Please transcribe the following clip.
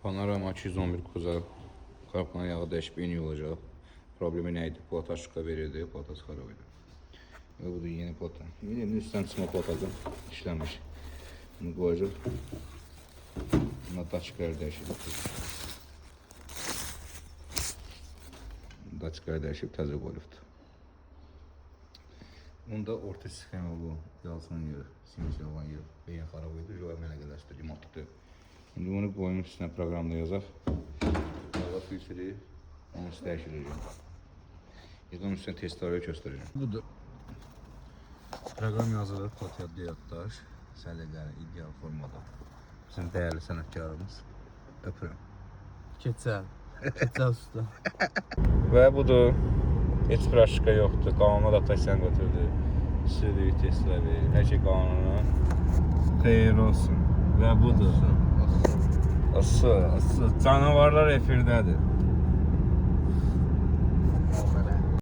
Panorama 211 kuza qapının yağı dəyişib yeni olacaq. Problemi nə idi? Plata şuka verirdi, plata xarab idi. Və bu da yeni plata. Yeni üstten çıxma platadır, işləmiş. Bunu qoyacaq. Buna daçıqları dəyişib. Daçıqları dəyişib təzə qoyulubdur. Bunda orta sxema bu yalsın yeri, simisiya olan yeri. Beyin xarab idi, joya mənə qədərsə limatlıdır. Şimdi bunu qoyunun üstünə proqramda yazaq. Hava filtri, onu dəyişdirəcəm. Onun üstünə testləri göstərəcəm. Budur. Proqram yazılır, Platya Deltaş, səliqəli, ideal formada. Bizim dəyərli sənətkarımız. Öpürəm. Keçəl. Keçəl usta. Və budur. Heç bir aşıqa yoxdur. Qanuna da taşıyan götürdü. Sürüyü, testləri, hər şey qanuna. Xeyir olsun. Və budur. Asıl. Canavarlar efirdədir.